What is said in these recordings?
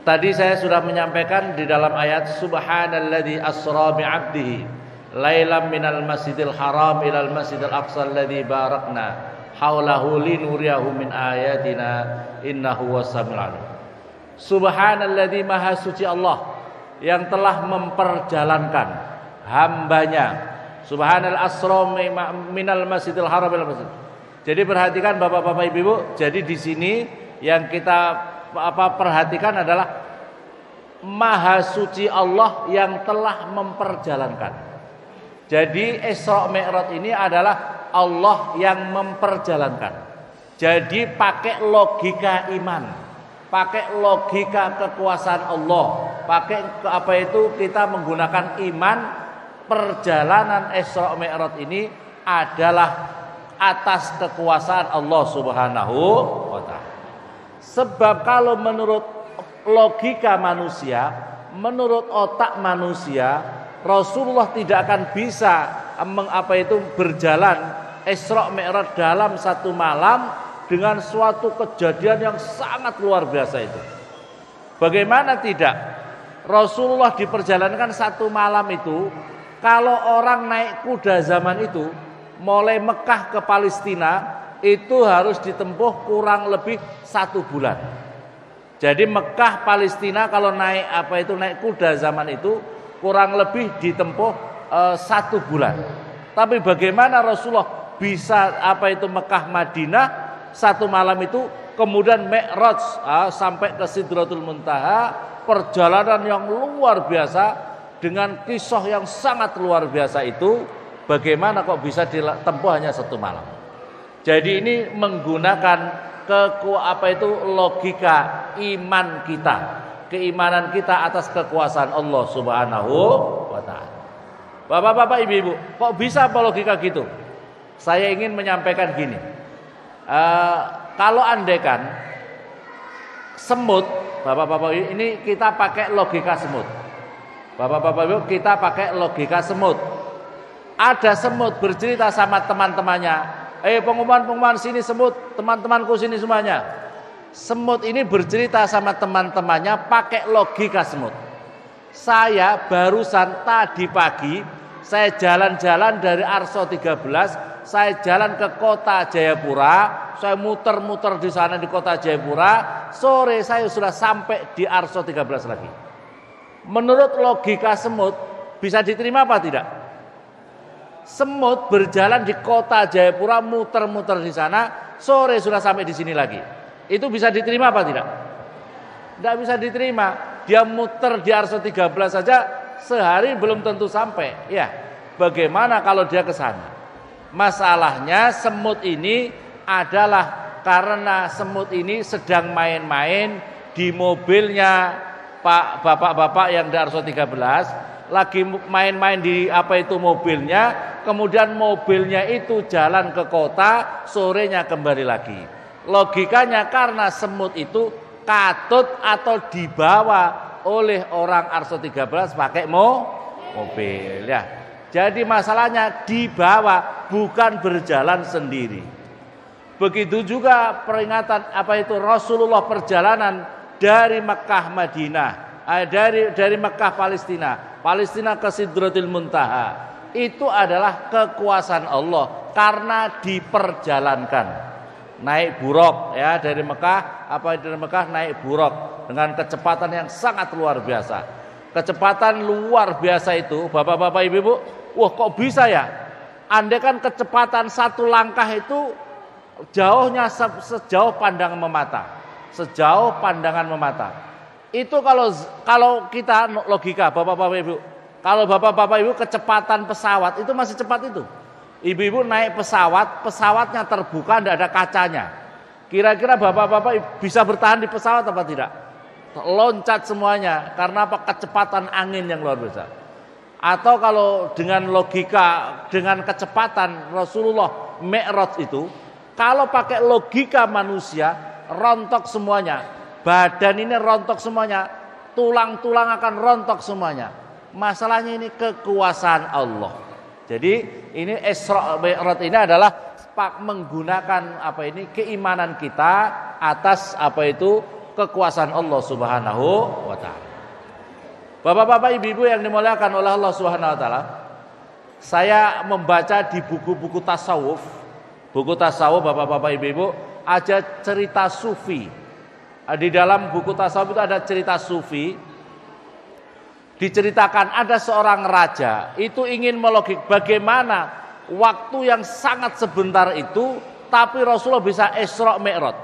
Tadi saya sudah menyampaikan di dalam ayat subhanalladzi asra bi 'abdihi lailam minal masjidil haram ilal masjidil aqsa alladzi barakna haulahu linuriyahu min ayatina innahu was-sami'ul 'alim. Subhanalladzi maha suci Allah yang telah memperjalankan hambanya. Subhanal asra minal masjidil haram ilal masjid. Jadi perhatikan Bapak-bapak Ibu-ibu, jadi di sini yang kita perhatikan adalah maha suci Allah yang telah memperjalankan. Jadi Isra Mi'raj ini adalah Allah yang memperjalankan. Jadi pakai logika iman, pakai logika kekuasaan Allah, pakai kita menggunakan iman. Perjalanan Isra Mi'raj ini adalah atas kekuasaan Allah Subhanahu wa ta'ala. Sebab kalau menurut logika manusia, menurut otak manusia, Rasulullah tidak akan bisa berjalan Isra Mi'raj dalam satu malam dengan suatu kejadian yang sangat luar biasa itu. Bagaimana tidak? Rasulullah diperjalankan satu malam itu, kalau orang naik kuda zaman itu mulai Mekah ke Palestina itu harus ditempuh kurang lebih 1 bulan. Jadi Mekah Palestina kalau naik naik kuda zaman itu kurang lebih ditempuh 1 bulan. Tapi bagaimana Rasulullah bisa Mekah Madinah 1 malam itu, kemudian Mi'raj sampai ke Sidratul Muntaha, perjalanan yang luar biasa dengan kisah yang sangat luar biasa itu, bagaimana kok bisa ditempuh hanya 1 malam? Jadi ini menggunakan logika iman kita, keimanan kita atas kekuasaan Allah Subhanahu wa ta'ala. Bapak-bapak, ibu-ibu, kok bisa apa logika gitu? Saya ingin menyampaikan gini. Kalau andaikan semut, Bapak-bapak, ini kita pakai logika semut. Bapak-bapak, ibu, kita pakai logika semut. Ada semut bercerita sama teman-temannya, pengumuman sini semut, teman-temanku sini semuanya. Semut ini bercerita sama teman-temannya pakai logika semut. Saya barusan tadi pagi, saya jalan-jalan dari Arso 13, saya jalan ke kota Jayapura, saya muter-muter di sana di kota Jayapura, sore saya sudah sampai di Arso 13 lagi. Menurut logika semut, bisa diterima apa tidak? Semut berjalan di kota Jayapura, muter-muter di sana, sore sudah sampai di sini lagi. Itu bisa diterima apa tidak? Tidak bisa diterima. Dia muter di Arso 13 saja sehari belum tentu sampai. Ya, bagaimana kalau dia ke sana? Masalahnya semut ini adalah karena semut ini sedang main-main di mobilnya bapak-bapak yang di Arso 13. Lagi main-main di mobilnya, kemudian mobilnya itu jalan ke kota, sorenya kembali lagi. Logikanya karena semut itu katut atau dibawa oleh orang Arso 13 pakai mobil ya. Jadi masalahnya dibawa, bukan berjalan sendiri. Begitu juga peringatan Rasulullah perjalanan dari Mekah Madinah, dari Mekah Palestina ke Sidratul Muntaha. Itu adalah kekuasaan Allah karena diperjalankan. Naik buraq ya dari Mekah, naik buraq dengan kecepatan yang sangat luar biasa. Kecepatan luar biasa itu, Bapak-bapak, Ibu-ibu, wah kok bisa ya? Andai kan kecepatan satu langkah itu jauhnya sejauh pandangan memata. Sejauh pandangan memata. Itu kalau kita logika Bapak-bapak Ibu, kalau Bapak-bapak Ibu kecepatan pesawat itu masih cepat itu. Ibu-ibu naik pesawatnya terbuka, tidak ada kacanya. Kira-kira Bapak-bapak bisa bertahan di pesawat apa tidak? Loncat semuanya karena apa? Kecepatan angin yang luar biasa. Atau kalau dengan logika, dengan kecepatan Rasulullah Mi'raj itu, kalau pakai logika manusia, rontok semuanya. Badan ini rontok semuanya, tulang-tulang akan rontok semuanya. Masalahnya ini kekuasaan Allah. Jadi ini Isra Mi'raj ini adalah menggunakan keimanan kita atas kekuasaan Allah Subhanahu wa taala. Bapak-bapak, ibu-ibu yang dimuliakan oleh Allah Subhanahu wa taala, saya membaca di buku-buku tasawuf, bapak-bapak, ibu-ibu, ada cerita sufi. Di dalam buku tasawuf itu ada cerita sufi. Diceritakan ada seorang raja itu ingin melogik bagaimana waktu yang sangat sebentar itu, tapi Rasulullah bisa Isra Mi'raj.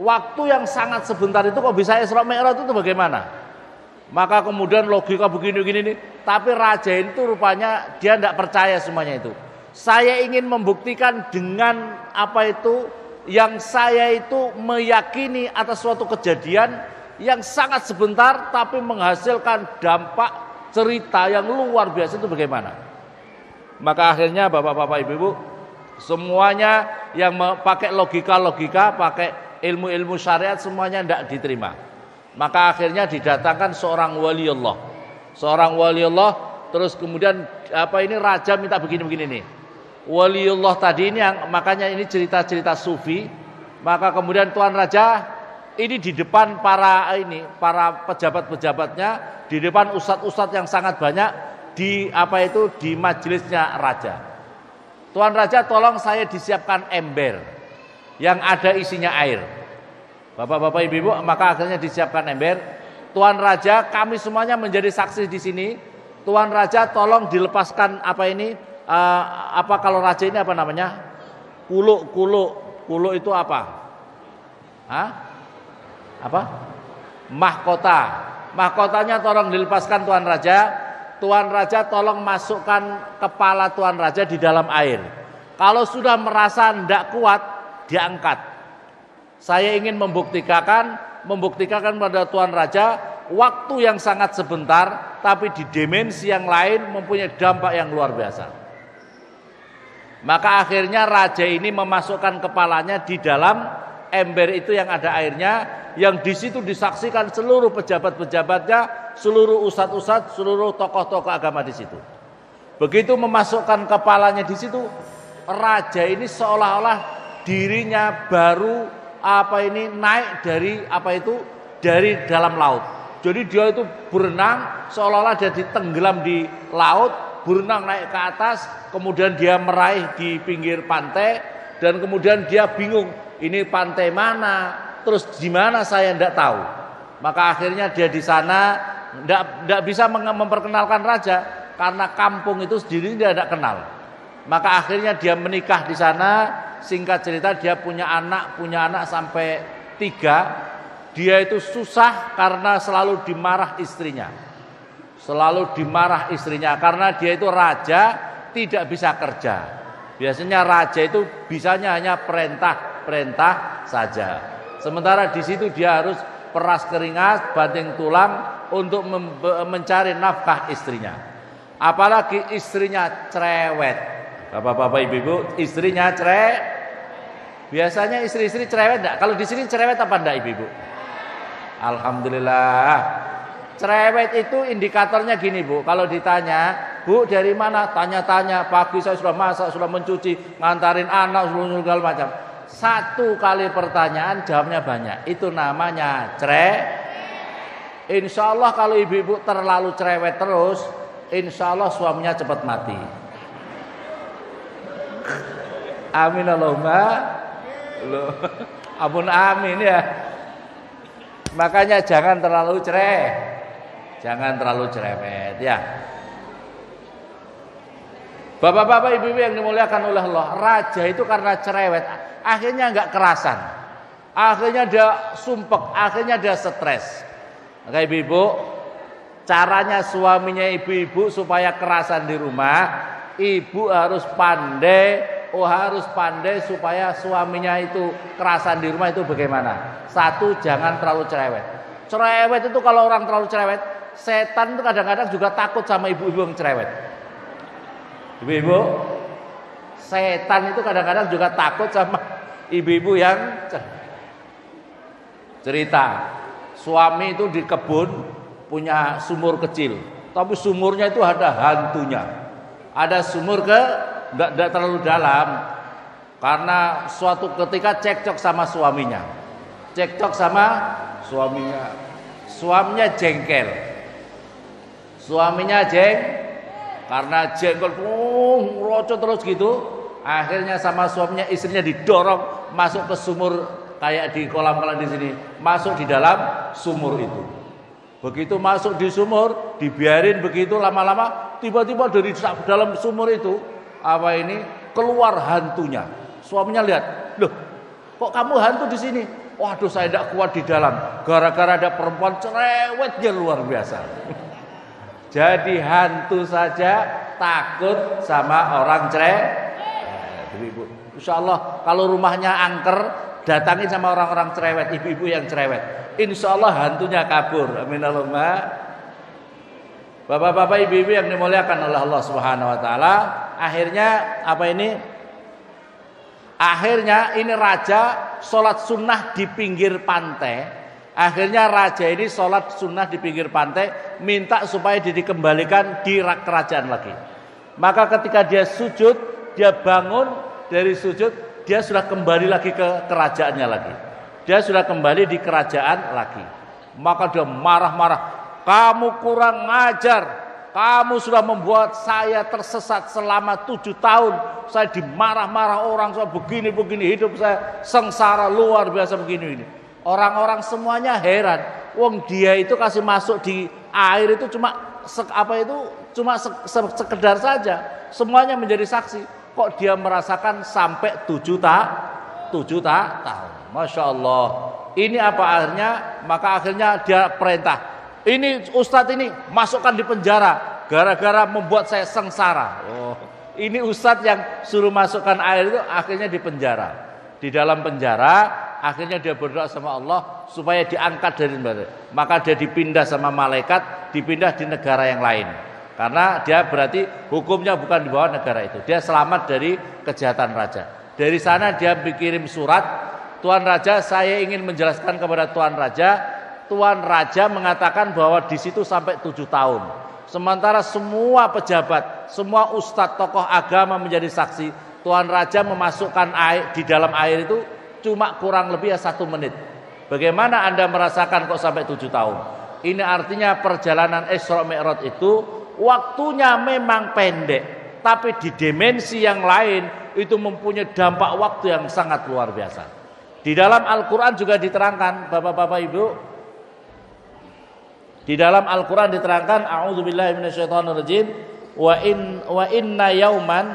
Waktu yang sangat sebentar itu kok bisa Isra Mi'raj itu bagaimana? Maka kemudian logika begini-begini nih, tapi raja itu rupanya dia tidak percaya semuanya itu. Saya ingin membuktikan dengan apa itu, yang saya itu meyakini atas suatu kejadian yang sangat sebentar tapi menghasilkan dampak cerita yang luar biasa itu bagaimana. Maka akhirnya bapak-bapak, ibu-ibu, semuanya yang pakai logika-logika, pakai ilmu-ilmu syariat semuanya tidak diterima. Maka akhirnya didatangkan seorang waliullah. Terus kemudian raja minta begini-begini nih. Waliullah tadi ini yang makanya ini cerita-cerita sufi. Maka kemudian tuan raja ini di depan para pejabat-pejabatnya, di depan ustadz-ustadz yang sangat banyak di majelisnya raja. Tuan raja, tolong saya disiapkan ember yang ada isinya air. Bapak-bapak, ibu-ibu, maka akhirnya disiapkan ember. Tuan raja, kami semuanya menjadi saksi di sini. Tuan raja, tolong dilepaskan kalau raja ini apa namanya? Kulo itu apa? Mahkota. Mahkotanya tolong dilepaskan tuan raja. Tuan raja tolong masukkan kepala tuan raja di dalam air. Kalau sudah merasa tidak kuat, diangkat. Saya ingin membuktikan pada tuan raja waktu yang sangat sebentar, tapi di dimensi yang lain mempunyai dampak yang luar biasa. Maka akhirnya raja ini memasukkan kepalanya di dalam ember itu yang ada airnya, yang di situ disaksikan seluruh pejabat-pejabatnya, seluruh ustadz-ustadz, seluruh tokoh-tokoh agama di situ. Begitu memasukkan kepalanya di situ, raja ini seolah-olah dirinya baru naik dari dalam laut. Jadi dia itu berenang seolah-olah dia ditenggelam di laut, berenang naik ke atas, kemudian dia meraih di pinggir pantai, dan kemudian dia bingung, ini pantai mana, terus di mana saya tidak tahu. Maka akhirnya dia di sana tidak bisa memperkenalkan raja karena kampung itu sendiri dia tidak kenal. Maka akhirnya dia menikah di sana. Singkat cerita dia punya anak sampai 3. Dia itu susah karena selalu dimarah istrinya. Karena dia itu raja, tidak bisa kerja. Biasanya raja itu bisanya hanya perintah saja. Sementara di situ dia harus peras keringat, banting tulang untuk mencari nafkah istrinya. Apalagi istrinya cerewet. Bapak-bapak, ibu-ibu, istrinya cerewet. Biasanya istri-istri cerewet enggak? Kalau di sini cerewet apa enggak, ibu-ibu? Alhamdulillah. Cerewet itu indikatornya gini, Bu. Kalau ditanya, "Bu, dari mana?" Tanya-tanya, "Pagi saya sudah masak, sudah mencuci, ngantarin anak, segala macam." 1 kali pertanyaan jawabnya banyak. Itu namanya Insya Allah kalau ibu-ibu terlalu cerewet terus, insya Allah suaminya cepat mati. Amin Allahumma. Ampun amin ya. Makanya jangan terlalu cerewet ya. Bapak-bapak, ibu-ibu yang dimuliakan oleh Allah, raja itu karena cerewet akhirnya enggak kerasan. Akhirnya dia sumpek, akhirnya dia stres. Maka ibu-ibu, caranya suaminya ibu-ibu supaya kerasan di rumah, ibu harus pandai supaya suaminya itu kerasan di rumah itu bagaimana? 1, jangan terlalu cerewet. Cerewet itu kalau orang terlalu cerewet, setan itu kadang-kadang juga takut sama ibu-ibu yang cerewet. Ibu-ibu, setan itu kadang-kadang juga takut sama ibu-ibu yang cerita. Suami itu di kebun punya sumur kecil, tapi sumurnya itu ada hantunya. Ada sumur enggak terlalu dalam, karena suatu ketika cekcok sama suaminya jengkel. Karena jengkel ngerocot terus gitu. Akhirnya sama suaminya, istrinya didorong masuk ke sumur kayak di kolam di sini, masuk di dalam sumur itu. Begitu masuk di sumur, dibiarin begitu lama-lama, tiba-tiba dari dalam sumur itu keluar hantunya. Suaminya lihat, loh, kok kamu hantu di sini? Waduh, saya tidak kuat di dalam. Gara-gara ada perempuan cerewetnya luar biasa. Jadi hantu saja takut sama orang cerewet. Ibu, insya Allah kalau rumahnya angker, datangin sama orang-orang cerewet, ibu-ibu yang cerewet. Insya Allah hantunya kabur. Amin Allahumma. Bapak-bapak, ibu-ibu yang dimuliakan oleh Allah Subhanahu Wa Taala. Akhirnya ini raja sholat sunnah di pinggir pantai. Akhirnya raja ini sholat sunnah di pinggir pantai, minta supaya dikembalikan di kerajaan lagi. Maka ketika dia sujud, dia bangun dari sujud, dia sudah kembali lagi ke kerajaannya lagi. Dia sudah kembali di kerajaan lagi. Maka dia marah-marah, kamu kurang ajar. Kamu sudah membuat saya tersesat selama 7 tahun. Saya dimarah-marah orang, saya begini-begini, hidup saya sengsara luar biasa begini. Orang-orang semuanya heran. Wong dia itu kasih masuk di air itu cuma sekedar saja. Semuanya menjadi saksi. Kok dia merasakan sampai 7 tahun. Masya Allah. Ini apa akhirnya? Maka akhirnya dia perintah, ini ustadz ini masukkan di penjara gara-gara membuat saya sengsara. Ini ustadz yang suruh masukkan air itu akhirnya di penjara. Di dalam penjara akhirnya dia berdoa sama Allah supaya diangkat dari penjara. Maka dia dipindah sama malaikat, dipindah di negara yang lain. Karena dia berarti hukumnya bukan di bawah negara itu. Dia selamat dari kejahatan raja. Dari sana dia berkirim surat, Tuan Raja, saya ingin menjelaskan kepada Tuan Raja. Tuan Raja mengatakan bahwa di situ sampai 7 tahun. Sementara semua pejabat, semua ustadz, tokoh agama menjadi saksi. Tuan Raja memasukkan air di dalam air itu cuma kurang lebih 1 menit. Bagaimana Anda merasakan kok sampai 7 tahun? Ini artinya perjalanan Isra Mi'raj itu waktunya memang pendek, tapi di dimensi yang lain itu mempunyai dampak waktu yang sangat luar biasa. Di dalam Al-Quran juga diterangkan, bapak-bapak ibu, di dalam Al-Quran diterangkan, a'udzubillahi minasyaitonirrajim, wa inna yauman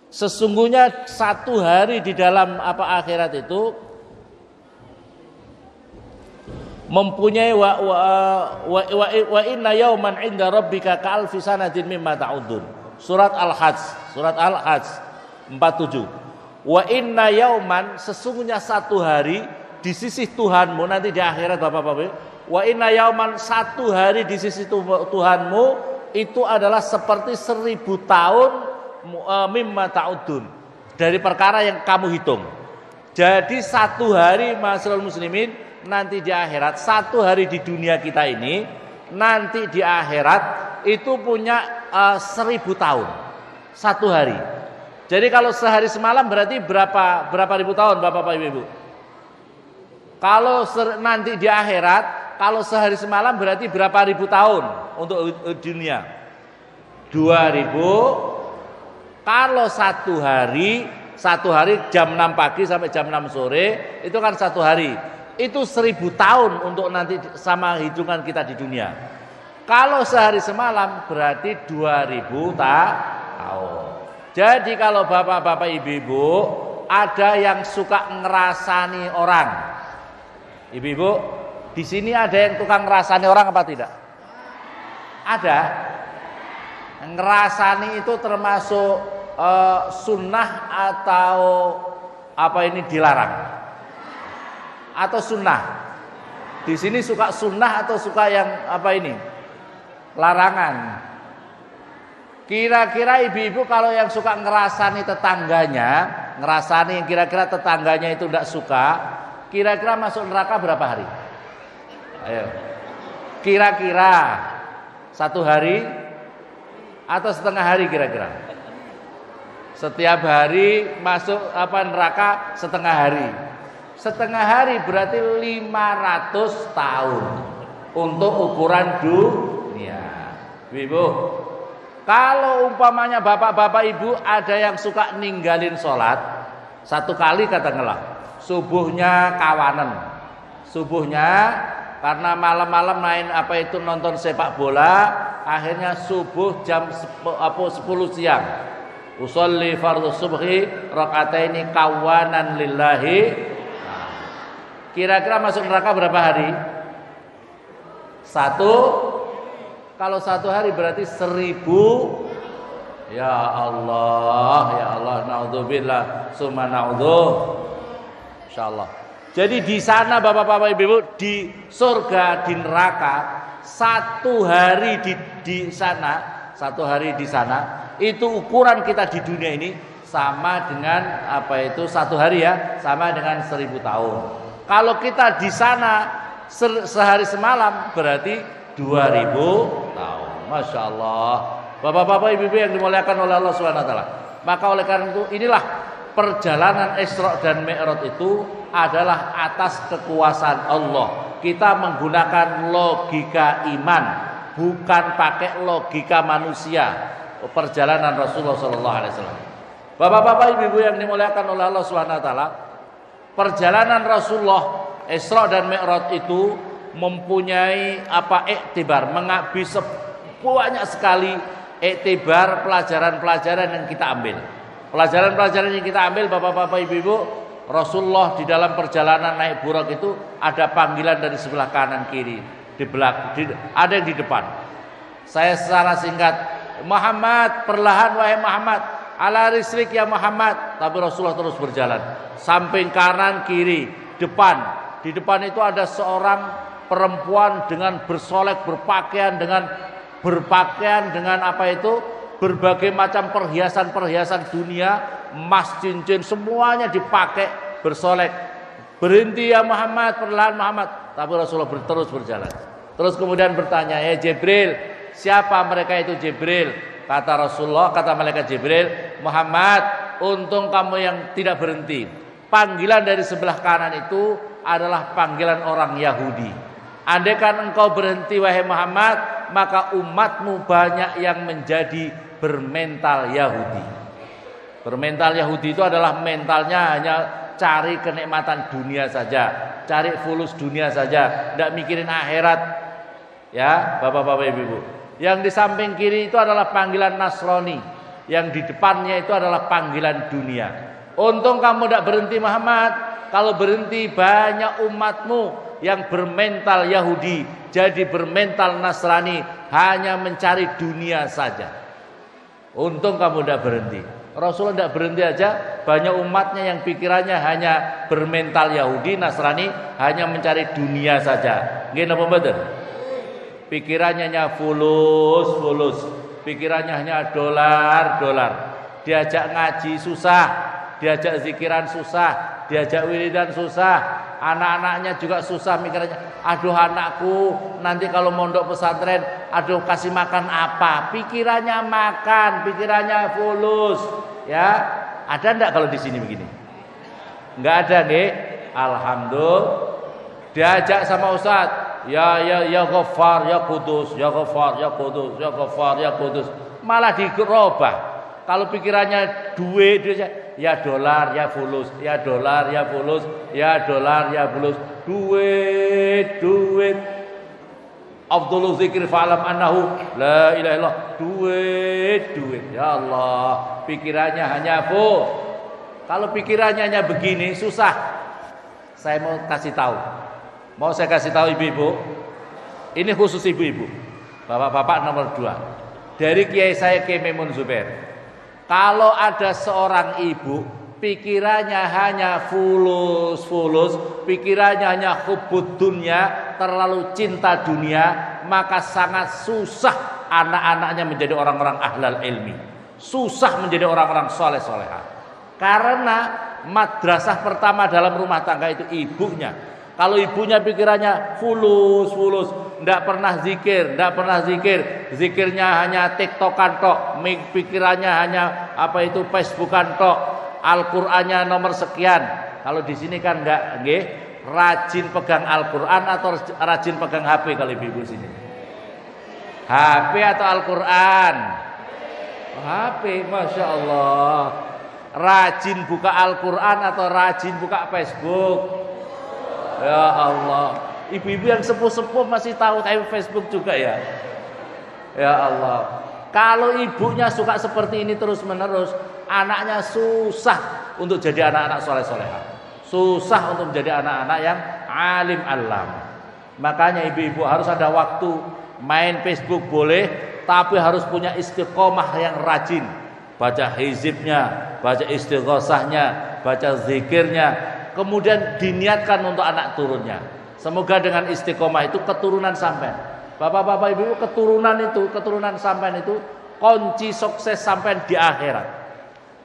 sesungguhnya 1 hari di dalam akhirat itu mempunyai wa inna yauman 'inda rabbika ka'alfi sanatin mimma ta'udun. Surat Al-Hajj 47. Wa inna yauman, sesungguhnya 1 hari di sisi Tuhanmu nanti di akhirat, Bapak-bapak. Wa inna yauman, 1 hari di sisi Tuhanmu itu adalah seperti 1000 tahun mimma ta'udun, dari perkara yang kamu hitung. Jadi 1 hari masyarul muslimin nanti di akhirat, 1 hari di dunia kita ini nanti di akhirat itu punya 1000 tahun 1 hari. Jadi kalau sehari semalam berarti berapa ribu tahun, Bapak Ibu? Kalau nanti di akhirat, kalau sehari semalam berarti berapa ribu tahun untuk dunia? 2000. Kalau 1 hari jam 6 pagi sampai jam 6 sore itu kan 1 hari. Itu 1000 tahun untuk nanti sama hitungan kita di dunia. Kalau sehari semalam berarti 2000 tahun. Jadi kalau bapak-bapak ibu-ibu ada yang suka ngerasani orang, ibu-ibu di sini ada yang tukang ngerasani orang apa tidak? Ada. Ngerasani itu termasuk sunnah atau dilarang? Atau sunnah? Di sini suka sunnah atau suka yang larangan? Kira-kira ibu-ibu kalau yang suka ngerasani tetangganya, yang kira-kira tetangganya itu tidak suka, kira-kira masuk neraka berapa hari? Ayo. Kira-kira 1 hari atau setengah hari kira-kira? Setiap hari masuk neraka setengah hari. Setengah hari berarti 500 tahun untuk ukuran dunia. Ibu, kalau umpamanya bapak-bapak ibu ada yang suka ninggalin sholat, satu kali katakanlah subuhnya kawanan, subuhnya karena malam-malam main nonton sepak bola, akhirnya subuh jam 10 siang. Usolli fardhu subhi rakaataini kawanan lillahi. Kira-kira masuk neraka berapa hari? Satu. Kalau satu hari berarti 1000. Ya Allah, naudzubillah, summa naudzuh. Insyaallah. Jadi di sana bapak-bapak ibu-ibu, di surga, di neraka, satu hari di sana itu ukuran kita di dunia ini sama dengan satu hari ya, sama dengan 1000 tahun. Kalau kita di sana sehari semalam berarti 2000 tahun. Masya Allah. Bapak-bapak ibu-ibu yang dimuliakan oleh Allah Subhanahu Wa Taala. Maka oleh karena itu inilah perjalanan Isra dan Mi'raj itu adalah atas kekuasaan Allah. Kita menggunakan logika iman, bukan pakai logika manusia. Perjalanan Rasulullah SAW. Bapak-bapak ibu-ibu yang dimuliakan oleh Allah Subhanahu Wa Taala, perjalanan Rasulullah Isra dan Mi'raj itu mempunyai iktibar, menghabis banyak sekali iktibar pelajaran-pelajaran yang kita ambil. Pelajaran-pelajaran yang kita ambil bapak-bapak ibu-ibu, Rasulullah di dalam perjalanan naik burak itu ada panggilan dari sebelah kanan kiri, di belakang, ada yang di depan. Saya secara singkat, Muhammad, perlahan wahai Muhammad, ala rislik ya Muhammad. Tapi Rasulullah terus berjalan, samping kanan kiri, depan. Di depan itu ada seorang perempuan dengan bersolek, berpakaian dengan berbagai macam perhiasan-perhiasan dunia, emas, cincin, semuanya dipakai, bersolek. Berhenti ya Muhammad, perlahan Muhammad. Tapi Rasulullah terus berjalan. Terus kemudian bertanya, ya Jibril, siapa mereka itu Jibril? Kata Rasulullah, kata malaikat Jibril, Muhammad, untung kamu yang tidak berhenti. Panggilan dari sebelah kanan itu adalah panggilan orang Yahudi. Andaikan engkau berhenti wahai Muhammad, maka umatmu banyak yang menjadi bermental Yahudi. Bermental Yahudi itu adalah mentalnya hanya cari kenikmatan dunia saja, cari fulus dunia saja, tidak mikirin akhirat. Ya, bapak-bapak ibu-ibu. Yang di samping kiri itu adalah panggilan Nasrani, yang di depannya itu adalah panggilan dunia. Untung kamu tidak berhenti Muhammad. Kalau berhenti banyak umatmu yang bermental Yahudi jadi bermental Nasrani, hanya mencari dunia saja. Untung kamu tidak berhenti. Rasulullah tidak berhenti aja, banyak umatnya yang pikirannya hanya bermental Yahudi, Nasrani, hanya mencari dunia saja. Nggih napa mboten? Pikirannya hanya fulus, pikirannya hanya dolar. Diajak ngaji susah, diajak zikiran susah, diajak wiridan susah. Anak-anaknya juga susah mikirnya. Aduh anakku nanti kalau mondok pesantren, aduh kasih makan apa? Pikirannya makan, pikirannya fulus. Ya, ada enggak kalau di sini begini? Enggak ada nih. Alhamdulillah. Diajak sama Ustaz, ya Ghaffar, ya Qudus, ya Ghaffar, ya Qudus, ya Ghaffar, ya Qudus. Malah dirubah. Kalau pikirannya duit, ya dolar, ya fulus, ya dolar, ya fulus, ya dolar, ya fulus, duit. Afdhalul zikri fa'lam annahu la ilaha illallah, duit. Ya Allah, pikirannya hanya Kalau pikirannya hanya begini susah. Saya mau kasih tahu. Saya kasih tahu ibu-ibu. Ini khusus ibu-ibu. Bapak-bapak nomor 2. Dari kiai saya Kiai Maimun Zubair. Kalau ada seorang ibu pikirannya hanya fulus, pikirannya hanya hubbud dunya, terlalu cinta dunia, maka sangat susah anak-anaknya menjadi orang-orang ahlal ilmi. Susah menjadi orang-orang soleh-solehah. Karena madrasah pertama dalam rumah tangga itu ibunya. Kalau ibunya pikirannya fulus, ndak pernah zikir, zikirnya hanya TikTokan tok, pikirannya hanya Facebookan tok, Al-Qur'annya nomor sekian. Kalau di sini kan enggak, nggih, rajin pegang Al-Qur'an atau rajin pegang HP kalau ibu-ibu sini? HP atau Al-Qur'an? HP, Masya Allah. Rajin buka Al-Qur'an atau rajin buka Facebook? Ya Allah, ibu-ibu yang sepuh-sepuh masih tahu Facebook juga ya. Ya Allah, kalau ibunya suka seperti ini terus-menerus, anaknya susah untuk jadi anak-anak soleh-solehah, susah untuk menjadi anak-anak yang alim alam. Makanya ibu-ibu harus ada waktu main Facebook boleh, tapi harus punya istiqomah yang rajin, baca hizibnya, baca istighosahnya, baca zikirnya. Kemudian diniatkan untuk anak turunnya. Semoga dengan istiqomah itu keturunan sampean. Bapak-bapak ibu, keturunan sampean itu kunci sukses sampean di akhirat.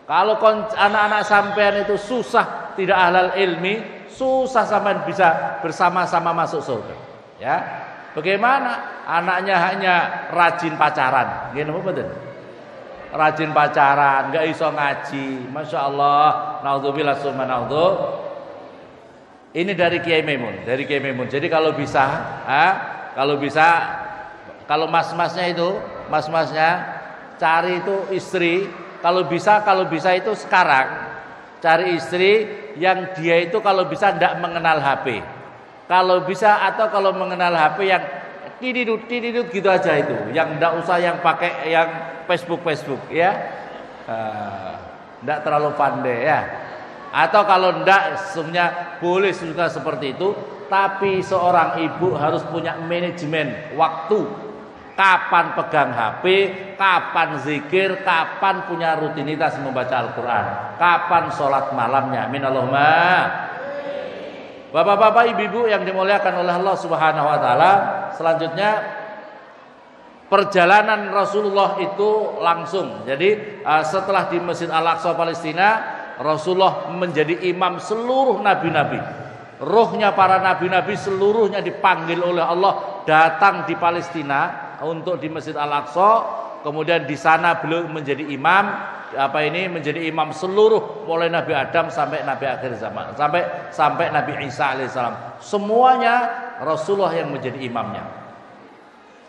Kalau anak-anak sampean itu susah tidak halal ilmi, susah sampean bisa bersama-sama masuk surga. Ya. Bagaimana anaknya hanya rajin pacaran? Gini betul. Rajin pacaran, enggak iso ngaji. Masya Allah, naudzubillah summa naudzu. Ini dari Kiai Maimun, Jadi kalau bisa, kalau mas-masnya cari itu istri. Kalau bisa itu sekarang cari istri yang dia itu kalau bisa tidak mengenal HP. Kalau bisa atau kalau mengenal HP yang tididut gitu aja itu, yang tidak usah yang pakai yang Facebook ya, tidak terlalu pandai ya. Atau kalau ndak sebenarnya boleh juga seperti itu, tapi seorang ibu harus punya manajemen waktu. Kapan pegang HP, kapan zikir, kapan punya rutinitas membaca Al-Qur'an, kapan sholat malamnya. Amin Allahumma. Bapak-bapak, ibu-ibu yang dimuliakan oleh Allah Subhanahu wa taala, selanjutnya perjalanan Rasulullah itu langsung. Jadi setelah di Masjid Al-Aqsa Palestina, Rasulullah menjadi imam seluruh nabi-nabi. Ruhnya para nabi-nabi seluruhnya dipanggil oleh Allah datang di Palestina untuk di Masjid Al-Aqsa. Kemudian di sana beliau menjadi imam, menjadi imam seluruh mulai Nabi Adam sampai Nabi akhir zaman, sampai Nabi Isa alaihissalam. Semuanya Rasulullah yang menjadi imamnya.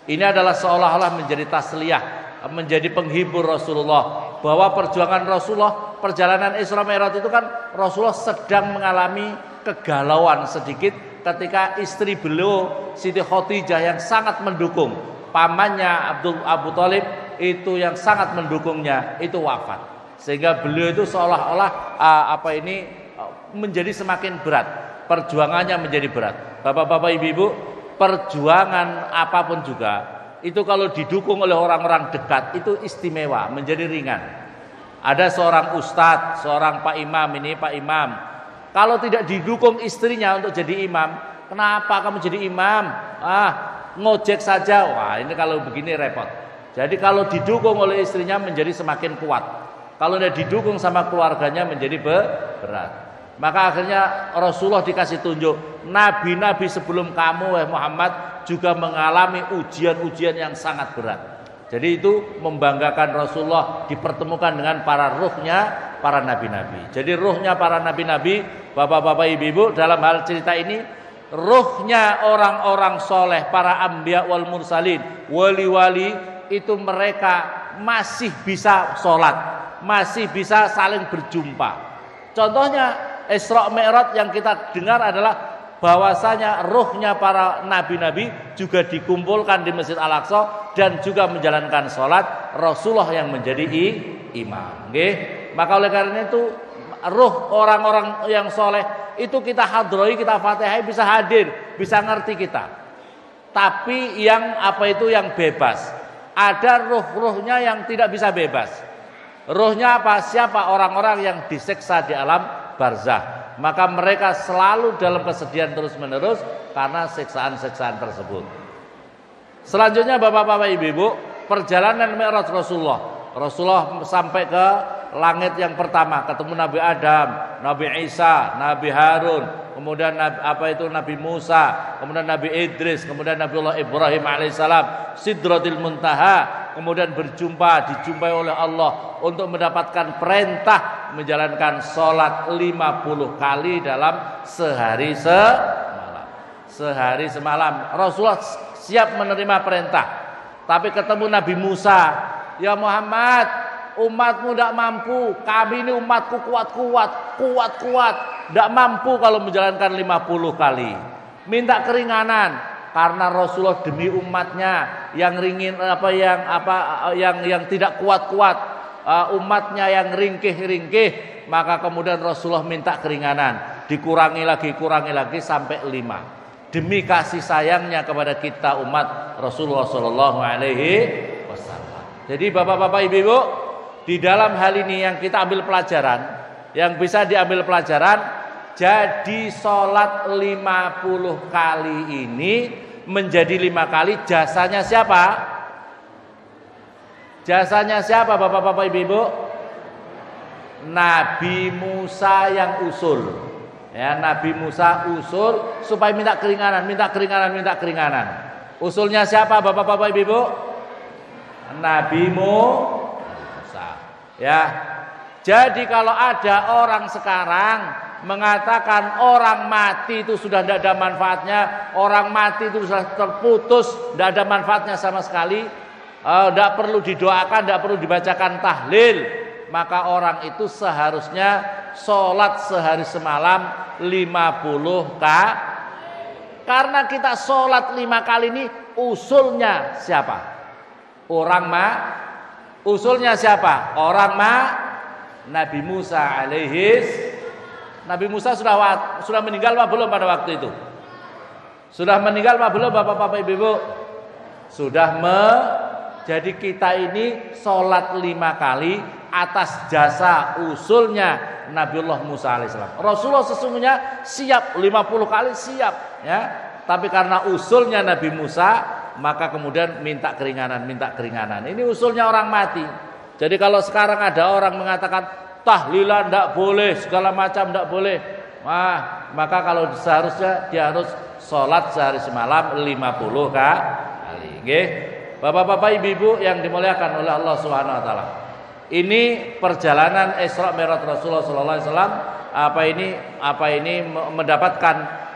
Ini adalah seolah-olah menjadi tasliyah, menjadi penghibur Rasulullah, bahwa perjuangan Rasulullah, perjalanan Isra Mi'raj itu kan Rasulullah sedang mengalami kegalauan sedikit ketika istri beliau Siti Khadijah yang sangat mendukung, pamannya Abu Thalib itu yang sangat mendukungnya itu wafat, sehingga beliau itu seolah-olah menjadi semakin berat, perjuangannya menjadi berat. Bapak-bapak, ibu-ibu, perjuangan apapun juga itu kalau didukung oleh orang-orang dekat itu istimewa, menjadi ringan. Ada seorang ustadz, seorang Pak Imam, kalau tidak didukung istrinya untuk jadi imam, kenapa kamu jadi imam? Ngojek saja. Wah, ini kalau begini repot. Jadi kalau didukung oleh istrinya menjadi semakin kuat. Kalau tidak didukung sama keluarganya menjadi berat. Maka akhirnya Rasulullah dikasih tunjuk, nabi-nabi sebelum kamu Muhammad juga mengalami ujian-ujian yang sangat berat. Jadi itu membanggakan Rasulullah dipertemukan dengan ruhnya para nabi-nabi. Jadi ruhnya para nabi-nabi, bapak-bapak, ibu-ibu, dalam hal cerita ini ruhnya orang-orang soleh, para anbiya wal mursalin, wali-wali, itu mereka masih bisa sholat, masih bisa saling berjumpa. Contohnya Isra Mi'raj yang kita dengar adalah bahwasanya ruhnya para nabi-nabi juga dikumpulkan di Masjid Al-Aqsa dan juga menjalankan sholat, Rasulullah yang menjadi imam. Okay? Maka oleh karena itu ruh orang-orang yang soleh itu kita hadroi, kita fatihai, bisa hadir, bisa ngerti kita. Tapi yang yang bebas. Ada ruh-ruhnya yang tidak bisa bebas. Ruhnya apa? Siapa? Orang-orang yang disiksa di alam barzah. Maka mereka selalu dalam kesedihan terus-menerus karena siksaan-siksaan tersebut. Selanjutnya bapak-bapak, ibu-ibu, perjalanan Mi'raj Rasulullah. Rasulullah sampai ke langit yang pertama, ketemu Nabi Adam, Nabi Isa, Nabi Harun, kemudian Nabi Musa, kemudian Nabi Idris, kemudian Nabiullah Ibrahim alaihissalam, Sidratil Muntaha, kemudian dijumpai oleh Allah untuk mendapatkan perintah menjalankan sholat 50 kali dalam sehari semalam. Rasulullah siap menerima perintah. Tapi ketemu Nabi Musa, ya Muhammad, umatmu tidak mampu, kami ini umatku kuat, tidak mampu kalau menjalankan 50 kali. Minta keringanan, karena Rasulullah demi umatnya yang tidak kuat-kuat, umatnya yang ringkih-ringkih, maka kemudian Rasulullah minta keringanan, dikurangi lagi sampai 5. Demi kasih sayangnya kepada kita umat Rasulullah Shallallahu Alaihi Wasallam. Jadi bapak-bapak, ibu-ibu, di dalam hal ini yang kita ambil pelajaran, yang bisa diambil pelajaran, jadi sholat 50 kali ini menjadi 5 kali, jasanya siapa? Jasanya siapa bapak-bapak, ibu-ibu? Nabi Musa yang usul. Ya, Nabi Musa usul supaya minta keringanan. Usulnya siapa bapak-bapak, ibu-ibu? Nabi Musa. Ya. Jadi kalau ada orang sekarang mengatakan orang mati itu sudah tidak ada manfaatnya, orang mati itu sudah terputus, tidak ada manfaatnya sama sekali, tidak perlu didoakan, tidak perlu dibacakan tahlil, maka orang itu seharusnya sholat sehari semalam 50 kali. Karena kita sholat 5 kali ini, usulnya siapa? Usulnya siapa? Nabi Musa Nabi Musa sudah meninggal apa belum pada waktu itu? Sudah meninggal apa belum bapak-bapak, ibu-ibu? Jadi kita ini sholat 5 kali atas jasa usulnya Nabiullah Musa alaihissalam. Rasulullah sesungguhnya siap 50 kali siap, ya. Tapi karena usulnya Nabi Musa, maka kemudian minta keringanan. Ini usulnya orang mati. Jadi kalau sekarang ada orang mengatakan tahlilan tidak boleh, segala macam tidak boleh, maka kalau seharusnya dia harus sholat sehari semalam 50 kali. Nggih. Bapak-bapak, ibu-ibu yang dimuliakan oleh Allah Subhanahu wa taala. Ini perjalanan Isra Mi'raj Rasulullah sallallahu alaihi wasallam mendapatkan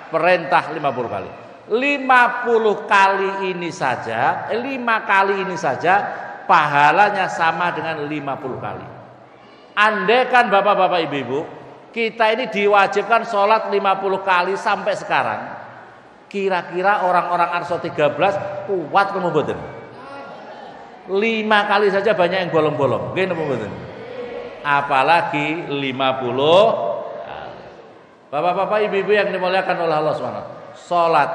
perintah 50 kali. 50 kali ini saja, 5 kali ini saja pahalanya sama dengan 50 kali. Andaikan bapak-bapak, ibu-ibu, kita ini diwajibkan sholat 50 kali sampai sekarang, kira-kira orang-orang Arso 13 kuat kamu betul? 5 kali saja banyak yang bolong-bolong, gini betul? Apalagi 50 kali. Bapak-bapak, ibu-ibu yang dimuliakan oleh Allah SWT, sholat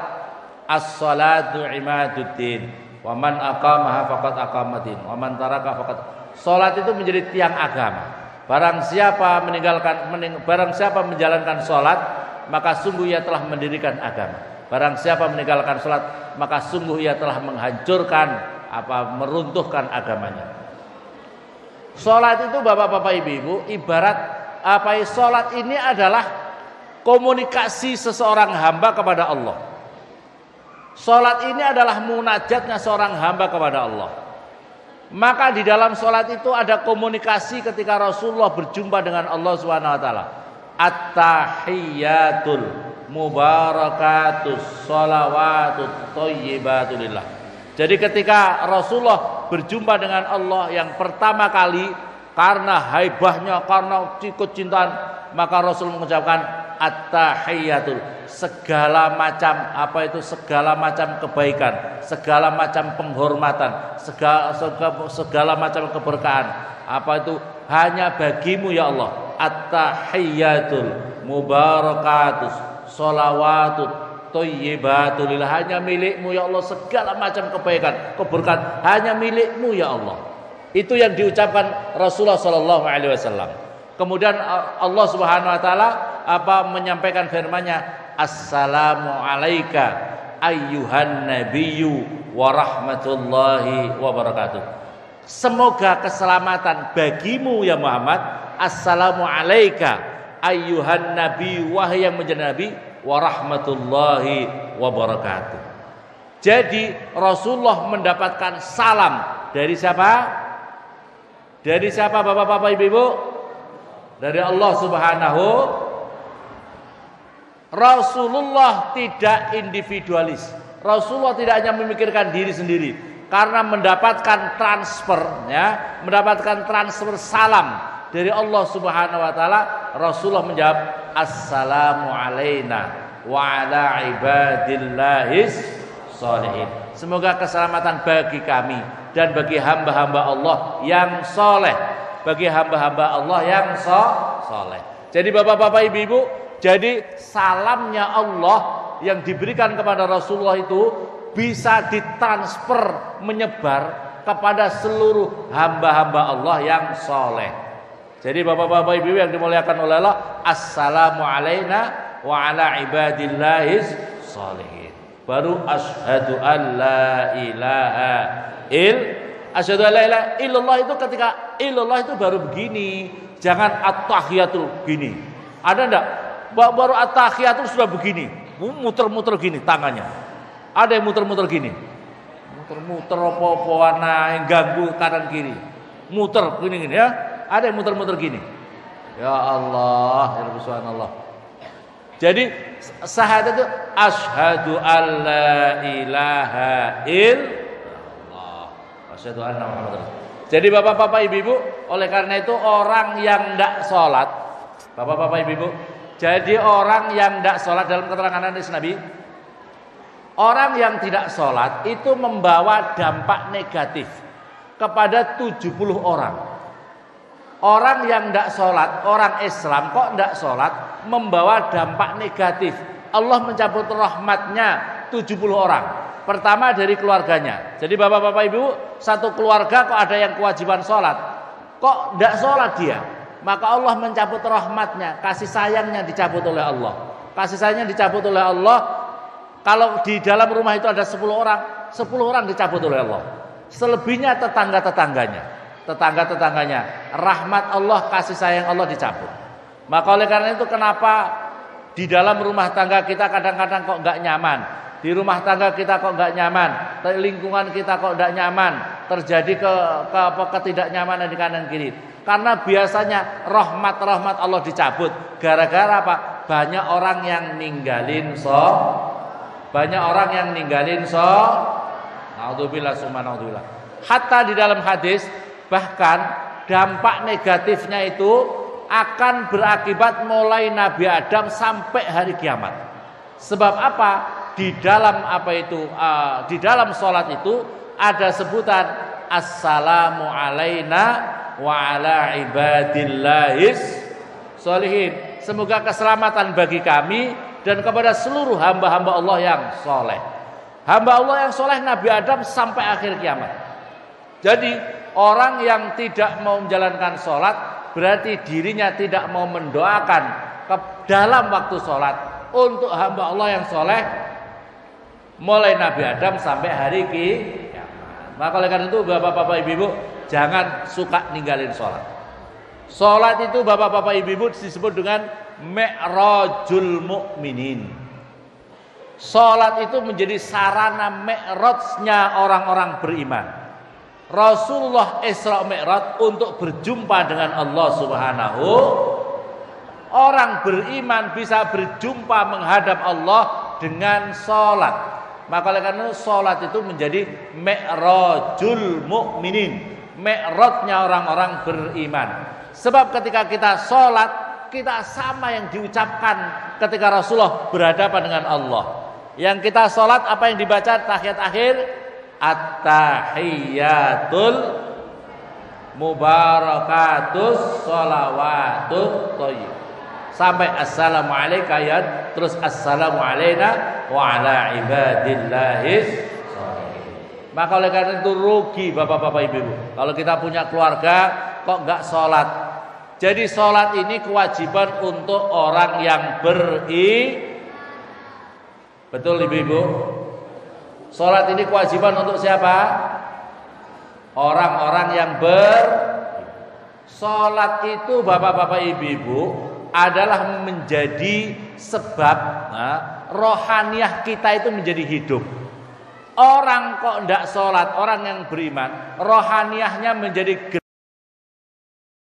as-salatu imaduddin, wa man aqamaha faqad aqamaddin, wa man taraka faqad. Sholat itu menjadi tiang agama. Barang siapa menjalankan sholat, maka sungguh ia telah mendirikan agama. Barang siapa meninggalkan sholat, maka sungguh ia telah menghancurkan, meruntuhkan agamanya. Sholat itu bapak-bapak, ibu-ibu, ibarat sholat ini adalah komunikasi seseorang hamba kepada Allah. Sholat ini adalah munajatnya seorang hamba kepada Allah. Maka di dalam sholat itu ada komunikasi ketika Rasulullah berjumpa dengan Allah Subhanahu wa taala. At-tahiyyatul mubarakatus sholawatut thayyibatulillah. Jadi ketika Rasulullah berjumpa dengan Allah yang pertama kali, karena haibahnya, karena kecintaan, maka Rasul mengucapkan at-tahiyyatul, segala macam kebaikan, segala macam penghormatan, segala macam keberkahan, hanya bagimu ya Allah. At-tahiyyatul mubarakatus sholawatut thayyibatulillah, hanya milikmu ya Allah, segala macam kebaikan, keberkahan hanya milikmu ya Allah. Itu yang diucapkan Rasulullah sallallahu alaihi wasallam. Kemudian Allah Subhanahu wa taala menyampaikan firman-Nya, assalamu alayka ayyuhan nabiyyu wa rahmatullahi wa barakatuh. semoga keselamatan bagimu ya Muhammad. Assalamu alayka ayyuhan nabi, wahai yang menjadi nabi, wa rahmatullahi wa barakatuh. Jadi Rasulullah mendapatkan salam dari siapa? Dari siapa Bapak-bapak Ibu-ibu? Dari Allah Subhanahu. Rasulullah tidak individualis. Rasulullah tidak hanya memikirkan diri sendiri, karena mendapatkan transfer ya, mendapatkan transfer salam dari Allah Subhanahu wa taala. Rasulullah menjawab assalamu alaina wa ala ibadillahis sholihin. Semoga keselamatan bagi kami dan bagi hamba-hamba Allah yang soleh, bagi hamba-hamba Allah yang soleh. Jadi bapak-bapak ibu-ibu, jadi salamnya Allah yang diberikan kepada Rasulullah itu bisa ditransfer menyebar kepada seluruh hamba-hamba Allah yang soleh. Jadi bapak-bapak ibu yang dimuliakan oleh Allah, assalamu alaina wa ala ibadillahis sholihin. Baru asyhadu an la ilaha asyhadu an la ilaha illallah. Itu ketika illallah itu baru begini, jangan at-tahiyatul gini. Ada enggak? Baru at-tahiyatul sudah begini, muter-muter gini tangannya. Ada yang muter-muter gini, muter-muter apa-apaan yang ganggu kanan kiri, muter gini ya. Ada yang muter-muter gini. Ya Allah, ya Rabbi subhanallah. Jadi syahadat itu asyhadu alla ilaha illallah, asyhadu anna Muhammadar. Jadi bapak-bapak ibu-ibu, oleh karena itu orang yang tidak sholat, bapak-bapak ibu-ibu, jadi orang yang tidak sholat dalam keterangan hadis Nabi, orang yang tidak sholat itu membawa dampak negatif kepada 70 orang. Orang yang tidak sholat, orang Islam kok tidak sholat, membawa dampak negatif. Allah mencabut rahmatnya 70 orang. Pertama dari keluarganya. Jadi bapak-bapak ibu, satu keluarga kok ada yang kewajiban sholat, kok tidak sholat dia, maka Allah mencabut rahmatnya, kasih sayangnya dicabut oleh Allah. Kasih sayangnya dicabut oleh Allah. Kalau di dalam rumah itu ada 10 orang, 10 orang dicabut oleh Allah. Selebihnya tetangga-tetangganya, rahmat Allah, kasih sayang Allah dicabut. Maka oleh karena itu kenapa di dalam rumah tangga kita kadang-kadang kok nggak nyaman, di rumah tangga kita kok nggak nyaman, lingkungan kita kok nggak nyaman, terjadi ketidaknyamanan di kanan kiri. Karena biasanya rahmat Allah dicabut gara-gara apa? Banyak orang yang ninggalin naudzubillah summa naudzubillah. Hatta di dalam hadis bahkan dampak negatifnya itu akan berakibat mulai Nabi Adam sampai hari kiamat. Sebab apa? Di dalam di dalam sholat itu ada sebutan assalamu alaina wa ala ibadillahis sholihin. Semoga keselamatan bagi kami dan kepada seluruh hamba-hamba Allah yang soleh. Hamba Allah yang soleh Nabi Adam sampai akhir kiamat. Jadi orang yang tidak mau menjalankan sholat berarti dirinya tidak mau mendoakan dalam waktu sholat untuk hamba Allah yang soleh mulai Nabi Adam sampai hari kiamat. Maka oleh karena itu bapak-bapak ibu-ibu jangan suka ninggalin sholat. Sholat itu bapak-bapak ibu-ibu disebut dengan mi'rajul mu'minin. Sholat itu menjadi sarana mi'rajnya orang-orang beriman. Rasulullah Isra Mi'raj untuk berjumpa dengan Allah Subhanahu. Orang beriman bisa berjumpa menghadap Allah dengan sholat. Maka oleh karena itu sholat itu menjadi mi'rajul mu'minin, mi'rajnya orang-orang beriman. Sebab ketika kita sholat, kita sama yang diucapkan ketika Rasulullah berhadapan dengan Allah. Yang kita sholat apa yang dibaca tahiyat akhir? At-tahiyyatul mubarakatus sholawatut thayyib. Sampai assalamu alayka ya, terus assalamu alayna wa ala ibadillahis sholihin. Maka oleh karena itu rugi bapak-bapak ibu-ibu kalau kita punya keluarga kok enggak sholat. Jadi sholat ini kewajiban untuk orang yang betul ibu-ibu? Sholat ini kewajiban untuk siapa? Orang-orang yang sholat itu bapak-bapak ibu-ibu adalah menjadi sebab rohaniah kita itu menjadi hidup. Orang kok tidak sholat, orang yang beriman rohaniahnya menjadi